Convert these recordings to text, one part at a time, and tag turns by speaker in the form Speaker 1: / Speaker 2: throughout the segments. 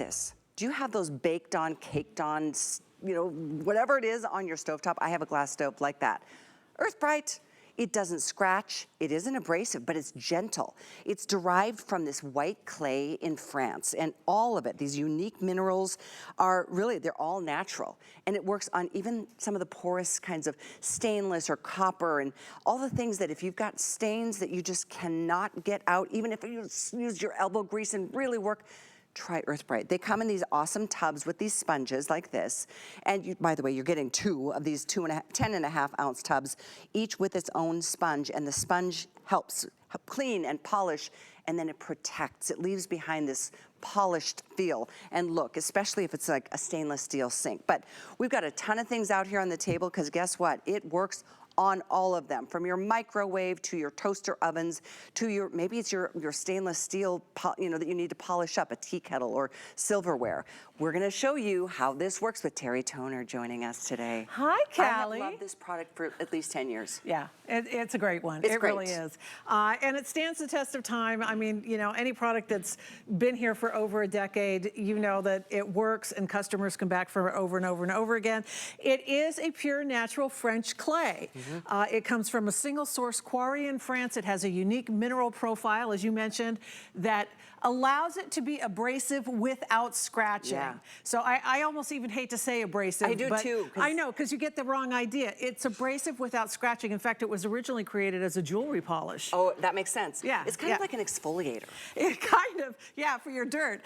Speaker 1: this. Do you have those baked on, caked on, you know, whatever it is on your stovetop? I have a glass stove like that. Brite. It doesn't scratch, it isn't abrasive, but it's gentle. It's derived from this white clay in France, and all of it, these unique minerals are really, they're all natural. And it works on even some of the porous kinds of stainless or copper and all the things that if you've got stains that you just cannot get out, even if you use your elbow grease and really work, try Brite. They come in these awesome tubs with these sponges like this. And you, by the way, you're getting 2 of these 10.5 ounce tubs, each with its own sponge. And the sponge helps clean and polish, and then it protects. It leaves behind this polished feel and look, especially if it's like a stainless steel sink. But we've got a ton of things out here on the table because guess what? It works on all of them, from your microwave to your toaster ovens to your, maybe it's your stainless steel, you know, that you need to polish up, a tea kettle or silverware. We're gonna show you how this works with Terry Toner joining us today.
Speaker 2: Hi, Callie.
Speaker 1: I have loved this product for at least 10 years.
Speaker 2: Yeah, it's a great one.
Speaker 1: It's great.
Speaker 2: Really is. And it stands the test of time. I mean, you know, any product that's been here for over a decade, you know that it works and customers come back for it over and over and over again. It is a pure natural French clay. It comes from a single source quarry in France. It has a unique mineral profile, as you mentioned, that allows it to be abrasive without scratching. Yeah. So I almost even hate to say abrasive.
Speaker 1: I do
Speaker 2: but
Speaker 1: too.
Speaker 2: I know, because you get the wrong idea. It's abrasive without scratching. In fact, it was originally created as a jewelry polish.
Speaker 1: Oh, that makes sense.
Speaker 2: Yeah.
Speaker 1: It's kind of like an exfoliator.
Speaker 2: It kind of, yeah, for your dirt.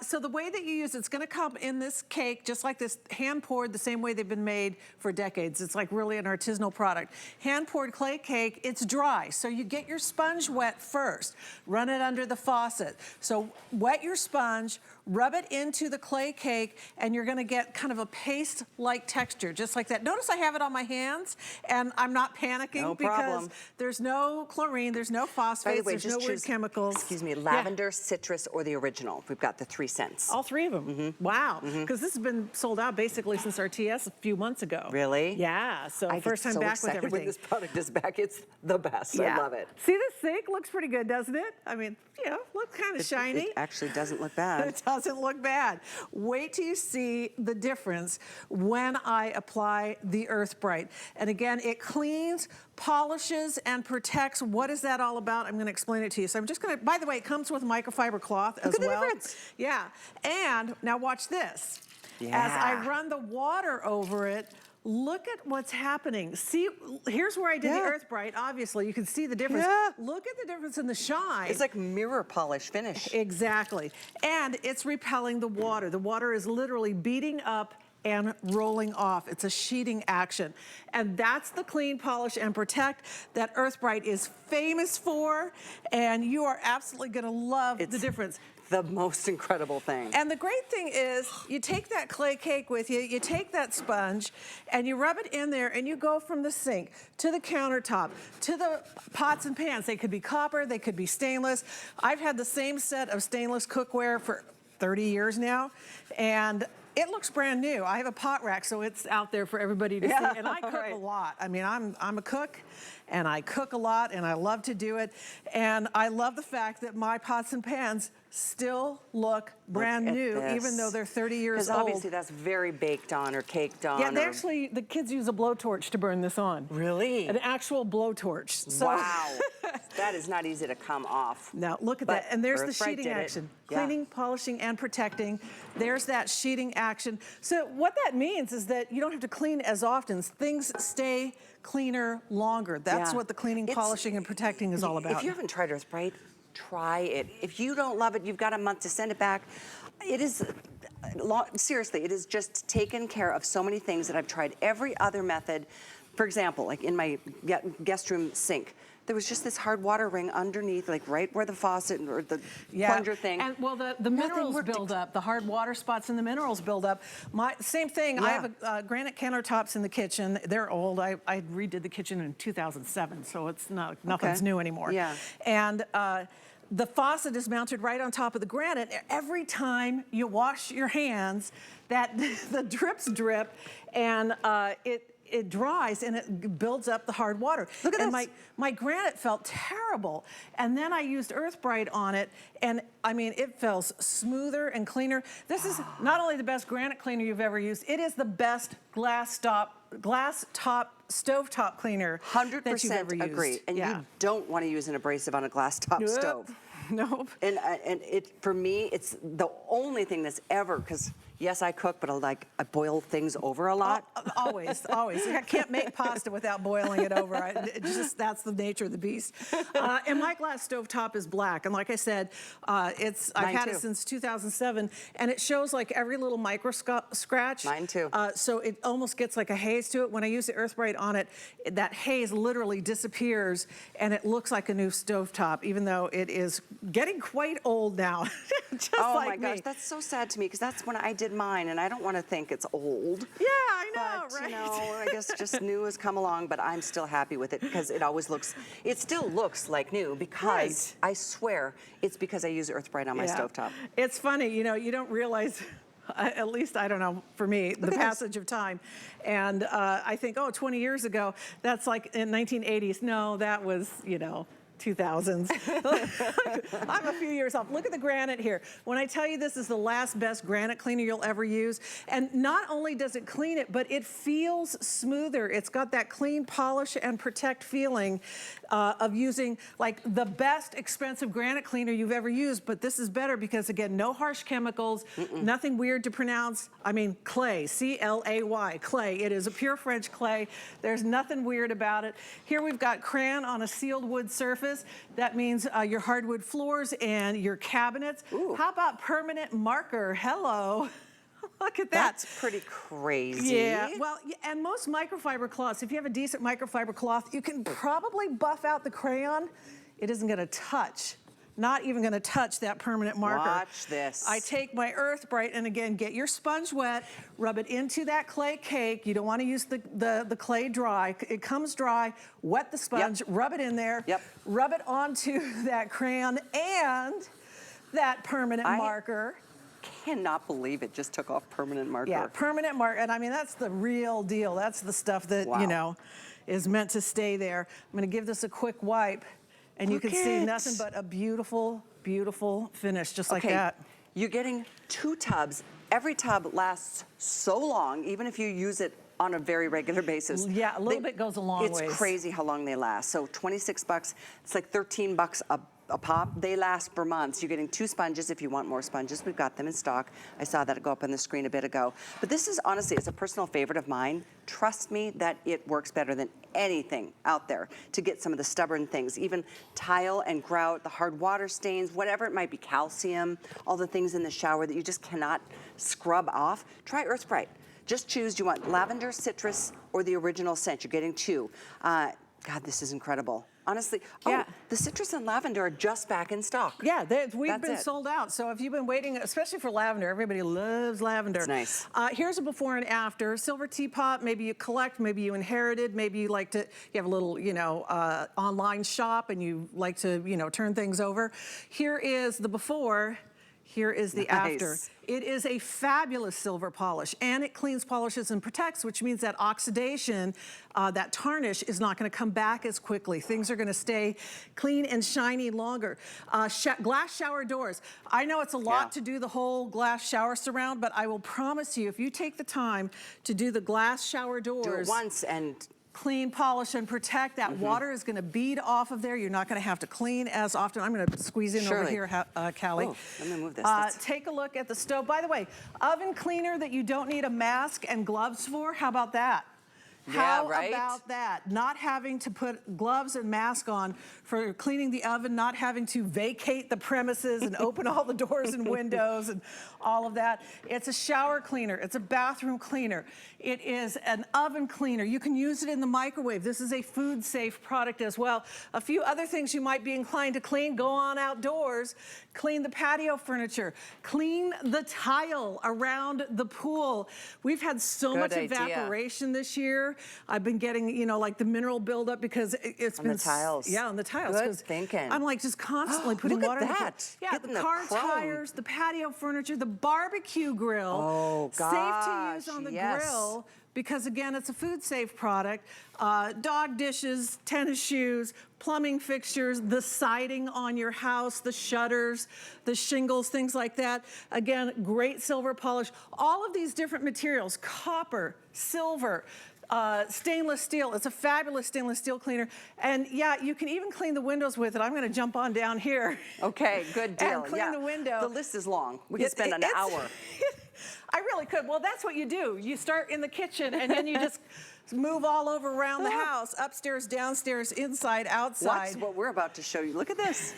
Speaker 2: So the way that you use it's gonna come in this cake, just like this, hand poured the same way they've been made for decades. It's like really an artisanal product. Hand poured clay cake, it's dry. So you get your sponge wet first, run it under the faucet. So wet your sponge, rub it into the clay cake, and you're gonna get kind of a paste-like texture, just like that. Notice I have it on my hands, and I'm not panicking because there's no chlorine, there's no phosphates, there's no weird chemicals.
Speaker 1: Excuse me, lavender, citrus, or the original. We've got the 3 scents.
Speaker 2: All 3 of them. Wow, because this has been sold out basically since our TS a few months ago.
Speaker 1: Really?
Speaker 2: Yeah, so first time back with everything.
Speaker 1: When this product is back, it's the best.
Speaker 2: Yeah.
Speaker 1: I love it.
Speaker 2: See this sink? Looks pretty good, doesn't it? I mean, you know, looks kind of shiny.
Speaker 1: It actually doesn't look bad.
Speaker 2: It doesn't look bad. Wait till you see the difference when I apply the Brite. And again, it cleans, polishes, and protects. What is that all about? I'm going to explain it to you. So I'm just going to, by the way, it comes with microfiber cloth as well. Look at the difference. Yeah. And now watch this. Yeah. As I run the water over it, look at what's happening. See, here's where I did the Brite. Obviously, you can see the difference. Yeah. Look at the difference in the shine.
Speaker 1: It's like mirror polish finish.
Speaker 2: Exactly. And it's repelling the water. The water is literally beating up and rolling off. It's a sheeting action. And that's the clean, polish, and protect that Brite is famous for. And you are absolutely gonna love the difference.
Speaker 1: The most incredible thing.
Speaker 2: And the great thing is you take that clay cake with you, you take that sponge, and you rub it in there, and you go from the sink to the countertop, to the pots and pans. They could be copper, they could be stainless. I've had the same set of stainless cookware for 30 years now, and it looks brand new. I have a pot rack, so it's out there for everybody to see. And I cook a lot. I mean, I'm a cook, and I cook a lot, and I love to do it. And I love the fact that my pots and pans still look brand new, even though they're 30 years old.
Speaker 1: Because obviously that's very baked on or caked on.
Speaker 2: Yeah, they actually, the kids use a blowtorch to burn this on.
Speaker 1: Really?
Speaker 2: An actual blowtorch. So
Speaker 1: wow. That is not easy to come off.
Speaker 2: Now, look at that. And there's the sheeting action. Cleaning, polishing, and protecting. There's that sheeting action. So what that means is that you don't have to clean as often. Things stay cleaner longer. That's what the cleaning, polishing, and protecting is all about.
Speaker 1: If you haven't tried Brite, try it. If you don't love it, you've got a month to send it back. It is, seriously, it is just taken care of so many things that I've tried every other method. For example, like in my guest room sink, there was just this hard water ring underneath, like right where the faucet or the plunger thing.
Speaker 2: And well, the minerals build up, the hard water spots and the minerals build up. Same thing, I have granite countertops in the kitchen. They're old. I redid the kitchen in 2007, so it's nothing's new anymore. Yeah. And the faucet is mounted right on top of the granite. Every time you wash your hands, the drips drip, and it dries and it builds up the hard water.
Speaker 1: Look at
Speaker 2: and
Speaker 1: this.
Speaker 2: my granite felt terrible. And then I used Earth Brite on it, and I mean, it feels smoother and cleaner. This is not only the best granite cleaner you've ever used, it is the best glass top stovetop cleaner that you've ever
Speaker 1: 100%
Speaker 2: used.
Speaker 1: agree. And you don't want to use an abrasive on a glass top
Speaker 2: Nope.
Speaker 1: stove.
Speaker 2: Nope.
Speaker 1: And it, for me, it's the only thing that's ever, because yes, I cook, but I boil things over a lot.
Speaker 2: Always, always. I can't make pasta without boiling it over. That's the nature of the beast. And my glass stovetop is black. And like I said, I've had it since 2007, and it shows like every little micro scratch.
Speaker 1: Mine too.
Speaker 2: So it almost gets like a haze to it. When I use the Earth Brite on it, that haze literally disappears, and it looks like a new stovetop, even though it is getting quite old now. Just
Speaker 1: oh
Speaker 2: like
Speaker 1: my gosh,
Speaker 2: me.
Speaker 1: that's so sad to me, because that's when I did mine, and I don't want to think it's old.
Speaker 2: Yeah, I know,
Speaker 1: But,
Speaker 2: right?
Speaker 1: you know, I guess just new has come along, but I'm still happy with it because it still looks like new, because I swear it's because I use Earth Brite on my stovetop.
Speaker 2: It's funny, you know, you don't realize, at least I don't know, for me, the passage of time. And I think, 20 years ago, that's like in 1980s. No, that was, 2000s. I'm a few years off. Look at the granite here. When I tell you this is the last best granite cleaner you'll ever use, and not only does it clean it, but it feels smoother. It's got that clean, polish, and protect feeling of using like the best expensive granite cleaner you've ever used, but this is better because, again, no harsh chemicals, nothing weird to pronounce. I mean, clay, C-L-A-Y, clay. It is a pure French clay. There's nothing weird about it. Here we've got crayon on a sealed wood surface. That means your hardwood floors and your cabinets.
Speaker 1: Ooh.
Speaker 2: How about permanent marker? Hello. Look at that.
Speaker 1: That's pretty crazy.
Speaker 2: Yeah, well, and most microfiber cloths, if you have a decent microfiber cloth, you can probably buff out the crayon. It isn't gonna touch, not even gonna touch that permanent marker.
Speaker 1: Watch this.
Speaker 2: I take my Earth Brite, and again, get your sponge wet, rub it into that clay cake. You don't wanna use the clay dry. It comes dry, wet the sponge, rub it in there, rub it onto that crayon and that permanent marker.
Speaker 1: Cannot believe it just took off permanent marker.
Speaker 2: Yeah, permanent marker, and I mean, that's the real deal. That's the stuff that, is meant to stay there. I'm gonna give this a quick wipe, and you can see nothing but a beautiful, beautiful finish, just like that.
Speaker 1: You're getting 2 tubs. Every tub lasts so long, even if you use it on a very regular basis.
Speaker 2: Yeah, a little bit goes a long ways.
Speaker 1: It's crazy how long they last. So 26 bucks, it's like 13 bucks a pop. They last for months. You're getting 2 sponges if you want more sponges. We've got them in stock. I saw that go up on the screen a bit ago. But this is honestly, it's a personal favorite of mine. Trust me that it works better than anything out there to get some of the stubborn things, even tile and grout, the hard water stains, whatever it might be, calcium, all the things in the shower that you just cannot scrub off. Try Earth Brite. Just choose, do you want lavender, citrus, or the original scent? You're getting 2. God, this is incredible. Honestly, the citrus and lavender are just back in stock.
Speaker 2: Yeah, we've been sold out. So if you've been waiting, especially for lavender, everybody loves lavender.
Speaker 1: It's nice.
Speaker 2: Here's a before and after. Silver teapot, maybe you collect, maybe you inherited, maybe you like to, you have a little, online shop and you like to, turn things over. Here is the before. Here is the after. It is a fabulous silver polish, and it cleans, polishes, and protects, which means that oxidation, that tarnish, is not gonna come back as quickly. Things are gonna stay clean and shiny longer. Glass shower doors. I know it's a lot to do the whole glass shower surround, but I will promise you, if you take the time to do the glass shower doors.
Speaker 1: Do it once and
Speaker 2: clean, polish, and protect. That water is gonna bead off of there. You're not gonna have to clean as often. I'm gonna squeeze in over here, Callie.
Speaker 1: Oh, let me move this.
Speaker 2: Take a look at the stove. By the way, oven cleaner that you don't need a mask and gloves for, how about that? How about that? Not having to put gloves and mask on for cleaning the oven, not having to vacate the premises and open all the doors and windows and all of that. It's a shower cleaner. It's a bathroom cleaner. It is an oven cleaner. You can use it in the microwave. This is a food safe product as well. A few other things you might be inclined to clean. Go on outdoors, clean the patio furniture, clean the tile around the pool. We've had so much evaporation this year. I've been getting, you know, like the mineral buildup because it's
Speaker 1: On
Speaker 2: been
Speaker 1: the tiles.
Speaker 2: Yeah, on the tiles.
Speaker 1: Good
Speaker 2: 'Cause
Speaker 1: thinking.
Speaker 2: I'm like just constantly putting
Speaker 1: Look
Speaker 2: water
Speaker 1: at
Speaker 2: in
Speaker 1: that.
Speaker 2: Yeah,
Speaker 1: Getting
Speaker 2: the
Speaker 1: the
Speaker 2: car
Speaker 1: chrome.
Speaker 2: tires, the patio furniture, the barbecue grill.
Speaker 1: Oh,
Speaker 2: Safe to use on the
Speaker 1: yes.
Speaker 2: grill. Because again, it's a food safe product. Dog dishes, tennis shoes, plumbing fixtures, the siding on your house, the shutters, the shingles, things like that. Again, great silver polish. All of these different materials, copper, silver, stainless steel. It's a fabulous stainless steel cleaner. And yeah, you can even clean the windows with it. I'm gonna jump on down here.
Speaker 1: Okay, good deal.
Speaker 2: And clean the window.
Speaker 1: The list is long. We could spend an hour.
Speaker 2: I really could. Well, that's what you do. You start in the kitchen and then you just move all over around the house, upstairs, downstairs, inside, outside.
Speaker 1: Watch what we're about to show you. Look at this.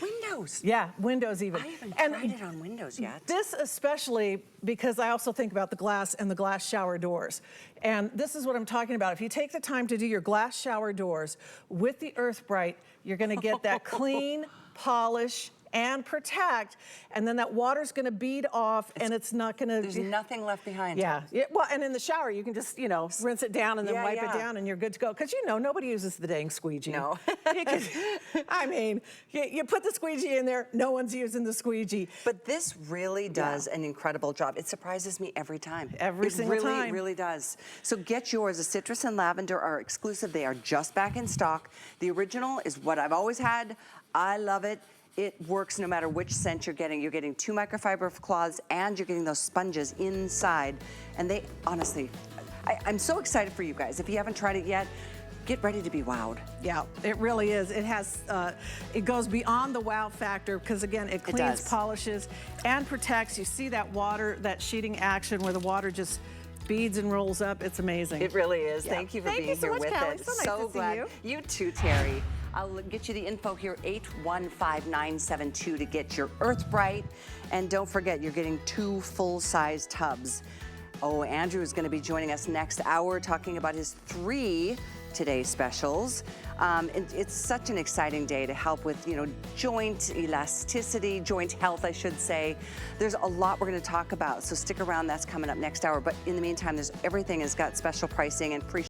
Speaker 1: Windows.
Speaker 2: Yeah, windows even.
Speaker 1: I haven't tried it on windows yet.
Speaker 2: This especially because I also think about the glass and the glass shower doors. And this is what I'm talking about. If you take the time to do your glass shower doors with the Earth Brite, you're gonna get that clean, polish, and protect, and then that water's gonna bead off and it's not gonna...
Speaker 1: There's nothing left behind.
Speaker 2: Yeah. Well, and in the shower, you can just, you know, rinse it down and then wipe it down and you're good to go. Because, you know, nobody uses the dang squeegee.
Speaker 1: No.
Speaker 2: I mean, you put the squeegee in there, no one's using the squeegee.
Speaker 1: But this really does an incredible job. It surprises me every time.
Speaker 2: Every single time.
Speaker 1: It really does. So get yours. The citrus and lavender are exclusive. They are just back in stock. The original is what I've always had. I love it. It works no matter which scent you're getting. You're getting 2 microfiber cloths and you're getting those sponges inside. And they, honestly, I'm so excited for you guys. If you haven't tried it yet, get ready to be wowed.
Speaker 2: Yeah, it really is. It has, it goes beyond the wow factor because again, it cleans, polishes, and protects. You see that water, that sheeting action where the water just beads and rolls up. It's amazing.
Speaker 1: It really is.
Speaker 2: Yeah.
Speaker 1: Thank you for being
Speaker 2: so
Speaker 1: here
Speaker 2: much,
Speaker 1: with
Speaker 2: Callie.
Speaker 1: it.
Speaker 2: So nice to
Speaker 1: glad.
Speaker 2: see you.
Speaker 1: You too, Terry. I'll get you the info here, 815972 to get your Earth Brite. And don't forget, you're getting 2 full-size tubs. Oh, Andrew is going to be joining us next hour talking about his 3 Today specials. And it's such an exciting day to help with, you know, joint elasticity, joint health, I should say. There's a lot we're going to talk about, so stick around. That's coming up next hour. But in the meantime, everything has got special pricing and free